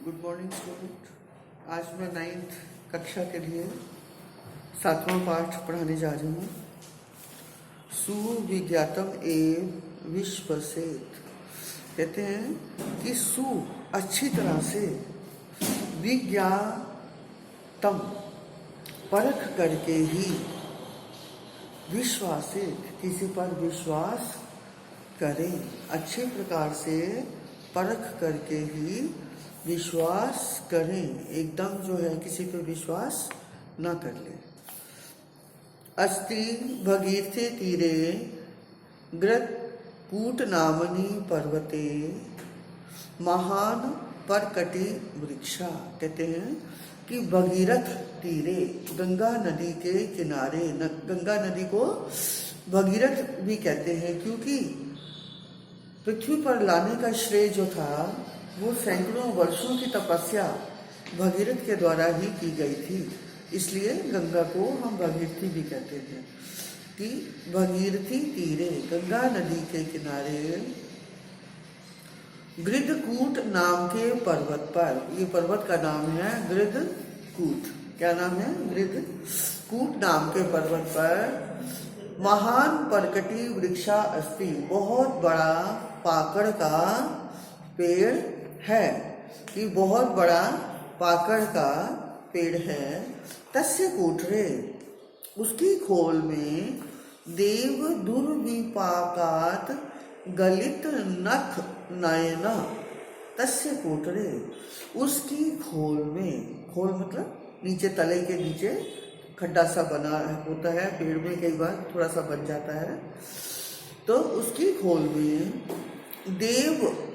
Good morning student. आज मैं 9th कक्षा के लिए 7वां पाठ पढ़ाने जा रही हूँ। सुविज्ञातम एवं विश्वसेत। कहते हैं कि सु अच्छी तरह से, विज्ञातम परख करके ही, विश्वासित किसी पर विश्वास करें। अच्छे प्रकार से परख करके ही विश्वास करें, एकदम जो है किसी पे विश्वास ना कर ले। अस्ति भगीरथे तीरे ग्रतकूट नामनी पर्वते महान परकटी वृक्षा। कहते हैं कि भगीरथ तीरे, गंगा नदी के किनारे, गंगा नदी को भगीरथ भी कहते हैं क्योंकि पृथ्वी पर लाने का श्रेय जो था वो सैकड़ों वर्षों की तपस्या भगीरथ के द्वारा ही की गई थी। इसलिए गंगा को हम भगीरथी भी कहते थे कि भगीरथी तीरे, गंगा नदी के किनारे गृधकूट नाम के पर्वत पर, ये पर्वत का नाम है गृधकूट। क्या नाम है? गृधकूट नाम के पर्वत पर महान परकटी वृक्षा अस्ति, बहुत बड़ा पाकड़ का पेड़ है। कि बहुत बड़ा पाकड़ का पेड़ है। तस्य कोठरे, उसकी खोल में देव दुर्विपाकात गलित नख नयना। तस्य कोठरे, उसकी खोल में, खोल मतलब नीचे, तले के नीचे खड्डा सा बना होता है पेड़ में, कई बार थोड़ा सा बन जाता है। तो उसकी खोल में देव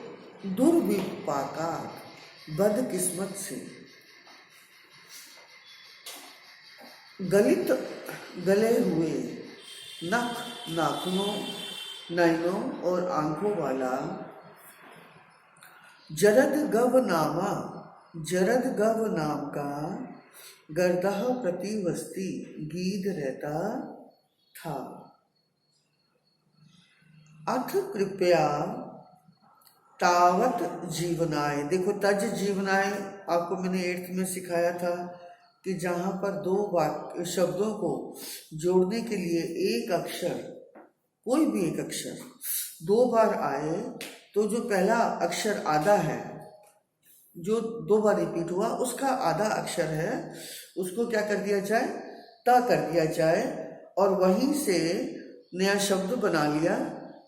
दुर्विपाकात, बदकिस्मत से, गलित गले हुए, नख नाखूनों, नयनों और आंखों वाला, जरद गव नामा, जरद गव नाम का गर्दह प्रतिवस्ती गीध रहता था। अथ कृपया तावत जीवनाय। देखो, तज जीवनाय आपको मैंने 8th में सिखाया था कि जहाँ पर दो वाक्य शब्दों को जोड़ने के लिए एक अक्षर, कोई भी एक अक्षर 2 बार आए तो जो पहला अक्षर आधा है, जो 2 बार रिपीट हुआ, उसका आधा अक्षर है, उसको क्या कर दिया जाए? ता कर दिया जाए और वहीं से नया शब्द बना लिया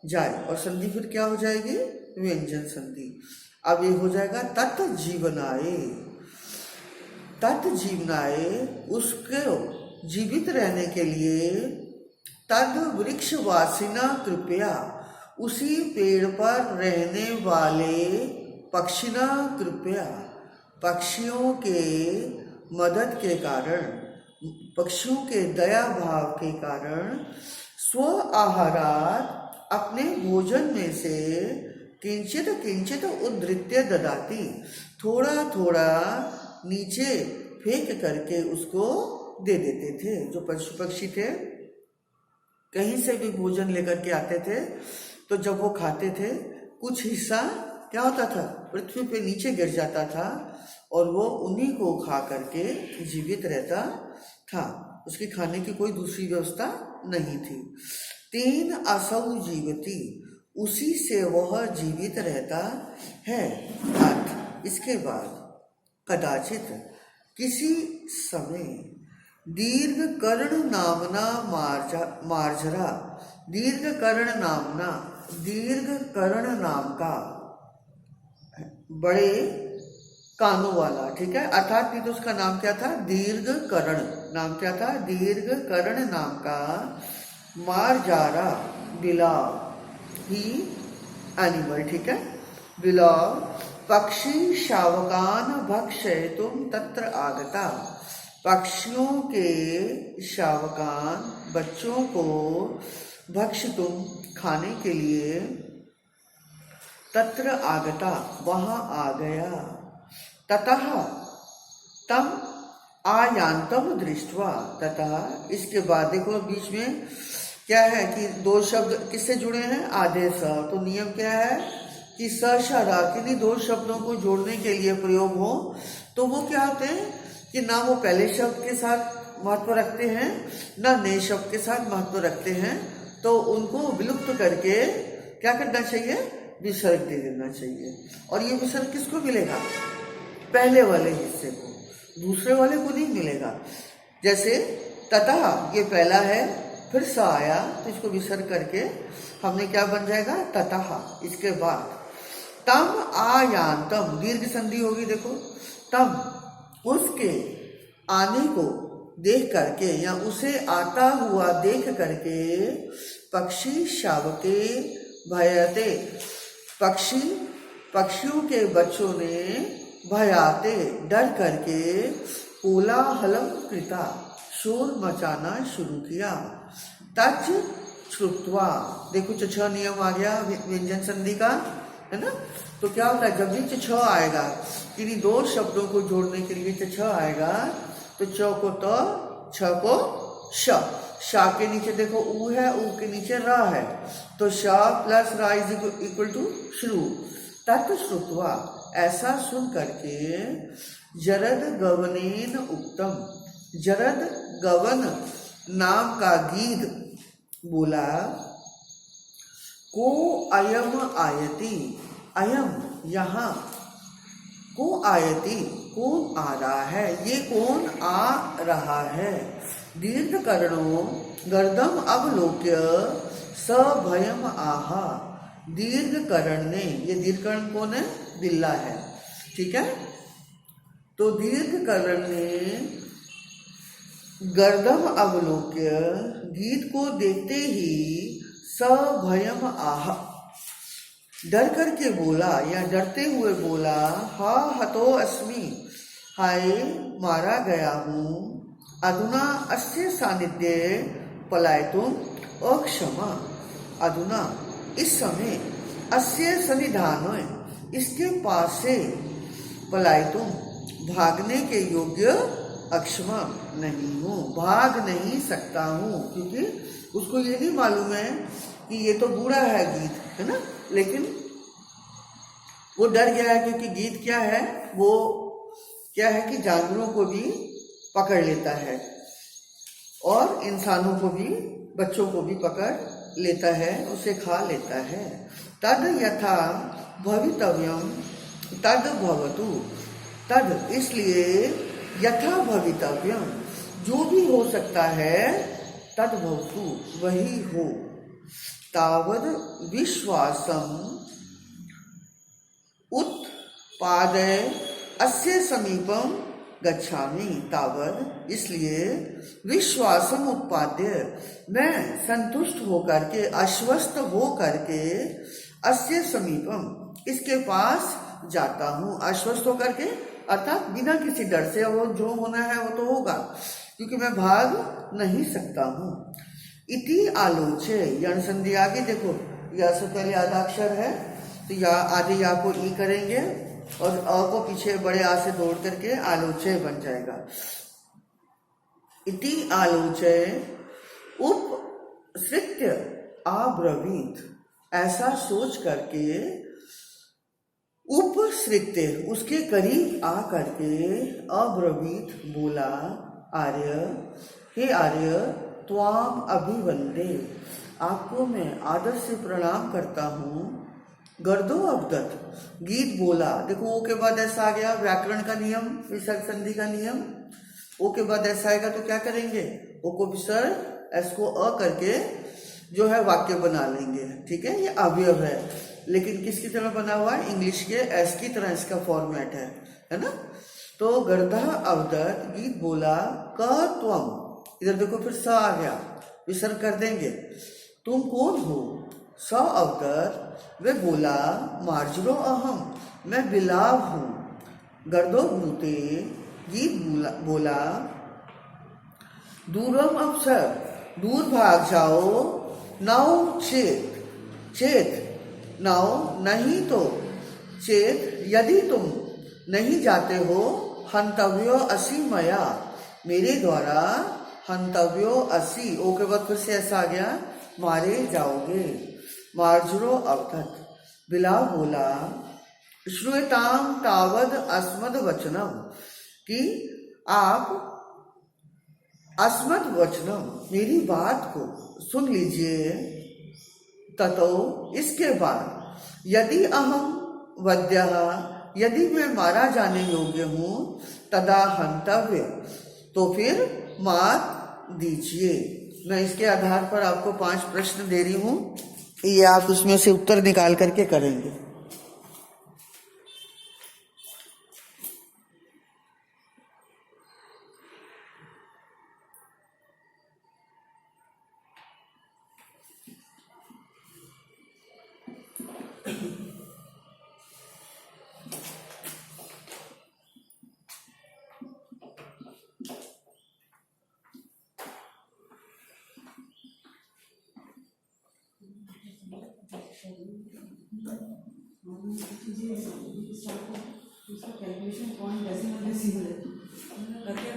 जाए और संधि फिर क्या हो जाएगी? व्यंजन संधि। अब ये हो जाएगा तत् जीवनाए। तत् जीवनाए, उसको जीवित रहने के लिए, तद वृक्ष वासिना कृपया, उसी पेड़ पर रहने वाले पक्षिना कृपया, पक्षियों के मदद के कारण, पक्षियों के दया भाव के कारण, स्व आहारात, अपने भोजन में से, किंचित किंचित उद्धृत्य ददाती, थोड़ा थोड़ा नीचे फेंक करके उसको दे देते थे। जो पशु पक्षी थे कहीं से भी भोजन लेकर के आते थे तो जब वो खाते थे कुछ हिस्सा क्या होता था? पृथ्वी पे नीचे गिर जाता था और वो उन्हीं को खा करके जीवित रहता था। उसके खाने की कोई दूसरी व्यवस्था नहीं थी। तेन असौ जीवती, उसी से वह जीवित रहता है। अथ, इसके बाद, कदाचित, किसी समय, दीर्घ कर्ण नामना मार्जरा, दीर्घ कर्ण नामना, दीर्घ कर्ण नाम का, बड़े कानों वाला, ठीक है। अर्थात नहीं तो उसका नाम क्या था? दीर्घ कर्ण। नाम क्या था? दीर्घ कर्ण नाम का मार्जारा, बिलाव, ही एनिमल, ठीक है, बिलाव, पक्षी शावकान भक्षयितुम तत्र आगता, पक्षियों के शावकान, बच्चों को, भक्षितुम, खाने के लिए, तत्र आगता, वहां आ गया, ततः, तम आयांतम दृष्ट्वा, तथा, इसके बाद। देखो बीच में क्या है कि 2 शब्द किससे जुड़े हैं? आदेश। तो नियम क्या है? कि स श रा किन्हीं दो शब्दों को जोड़ने के लिए प्रयोग हो तो वो क्या होते हैं कि ना वो पहले शब्द के साथ महत्व रखते हैं ना नए शब्द के साथ महत्व रखते हैं, तो उनको विलुप्त करके क्या करना चाहिए, विसर्ग दे देना चाहिए। और ये विसर्ग किसको मिलेगा, पहले वाले हिस्से को, दूसरे वाले को नहीं मिलेगा। जैसे ततः ये पहला है, फिर स आया तो इसको विसर्ग करके हमने क्या बन जाएगा, ततः। इसके बाद तम आयांतम दीर्घ संधि होगी, देखो तम उसके आने को देख करके या उसे आता हुआ देख करके पक्षी शावके भयते, पक्षियों के बच्चों ने भयाते डर करके कोलाहलम कृता शोर मचाना शुरू किया। तच श्रुत्वा, देखो छ नियम आ गया व्यंजन संधि का, है ना। तो क्या होता है, जब भी छ आएगा, किन्हीं दो शब्दों को जोड़ने के लिए छ आएगा तो च को तो, छ को श, शा के नीचे देखो ऊ है, ऊ के नीचे रा है, तो श प्लस रा इज इक्वल टू श्रु। तत् श्रुत्वा, ऐसा सुन करके जरद गवनेन उक्तम, जरद गवन नाम का गीत बोला, को अयम आयति, अयम यहाँ, को आयति कौन आ रहा है, ये कौन आ रहा है। दीर्घ कर्णो गर्दम अवलोक्य सभयम आहा, दीर्घ कर्ण ने, ये दीर्घ कर्ण कौन है, बिल्ला है, ठीक है। तो दीर्घ कर्ण ने गर्दम अवलोक्य, गीत को देखते ही सभयम आहा, डर करके बोला या डरते हुए बोला, हा हतो अस्मि, हाय मारा गया हूँ, अधुना अस्य सानिध्य पलायतुम अक्षमा, अधुना इस समय, अस्य सन्निधान इसके पास से, पलायतुम भागने के योग्य, अक्षमा नहीं हूँ, भाग नहीं सकता हूँ, क्योंकि उसको ये नहीं मालूम है कि ये तो बुरा है गीत, है ना, लेकिन वो डर गया है क्योंकि गीत क्या है, वो क्या है कि जानवरों को भी पकड़ लेता है और इंसानों को भी, बच्चों को भी पकड़ लेता है, उसे खा लेता है। तद यथा भवितव्यम तद भवतु, तद इसलिए, यथा भवितव्यम जो भी हो सकता है, तद भवतु वही हो। तावद विश्वासम उत्पादय अस्य समीपम गच्छामि, तावद इसलिए, विश्वासम उत्पाद्य मैं संतुष्ट होकर के, आश्वस्त हो करके, अस्य समीपम इसके पास जाता हूँ, आश्वस्त होकर के अर्थात बिना किसी डर से, वो जो होना है वो तो होगा, क्योंकि मैं भाग नहीं सकता हूँ। इति आलोचे, यण संधि आगे देखो, या से पहले आधा अक्षर है तो या आधे या को ई करेंगे और अ को पीछे बड़े आ से जोड़ करके आलोचे बन जाएगा। इति आलोचे उपसृत्य आब्रवीत, ऐसा सोच करके, उपसृत्य उसके करीब आ करके, अब्रवीत बोला, आर्य हे आर्य, त्वाम अभिवंदे आपको मैं आदर से प्रणाम करता हूँ। गर्दो अवदत गीत बोला, देखो ओ के बाद ऐसा आ गया व्याकरण का नियम, विसर्ग संधि का नियम, ओ के बाद ऐसा आएगा तो क्या करेंगे, ओ को विसर्ग, एस को अ करके जो है वाक्य बना लेंगे, ठीक है। ये अवयव है, लेकिन किसकी तरह बना हुआ है, इंग्लिश के एस की तरह इसका फॉर्मेट है ना। तो गर्दा अवदत गीत बोला, क त्वम, इधर देखो फिर स आ गया, विसर्ग कर देंगे, तुम कौन हो। स अवदत वे बोला, मार्जरो अहम मैं बिलाव हूँ। गर्दो ब्रूते गीत बोला, दूरम अवसर दूर भाग जाओ, नाउ चेत, चेत नाउ नहीं तो, चेत यदि तुम नहीं जाते हो, हंतव्यो असि मया मेरे द्वारा, हंतव्यो असि ओ के बाद फिर से ऐसा आ गया, मारे जाओगे। मार्जरो अवदत बिलाव बोला, श्रूयताम तावद अस्मद वचनम, कि आप अस्मद वचनम, मेरी बात को सुन लीजिए। ततो, इसके बाद, यदि अहम वध्यः, यदि मैं मारा जाने योग्य हूँ, तदा हंतव्य, तो फिर मार दीजिए। मैं इसके आधार पर आपको 5 प्रश्न दे रही हूँ, ये आप उसमें से उत्तर निकाल करके करेंगे। कैलकुलेशन कौन डेसिमल सिंबल करके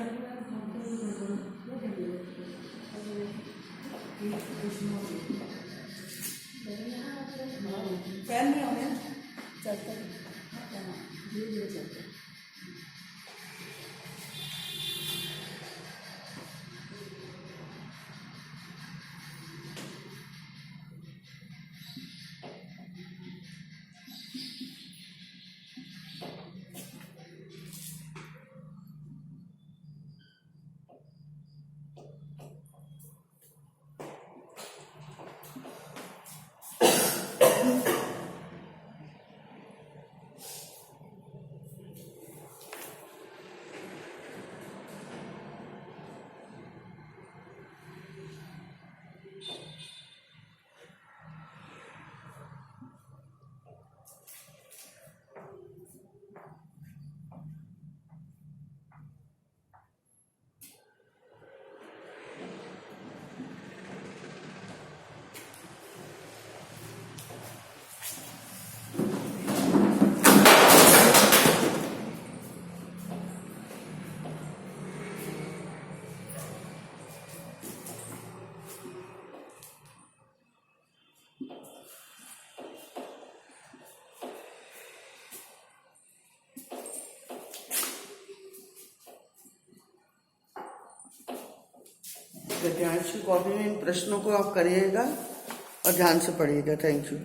फैन नहीं होने चलता धीरे धीरे चलता। गद्यांश की कॉपी में इन प्रश्नों को आप करिएगा और ध्यान से पढ़िएगा। Thank you.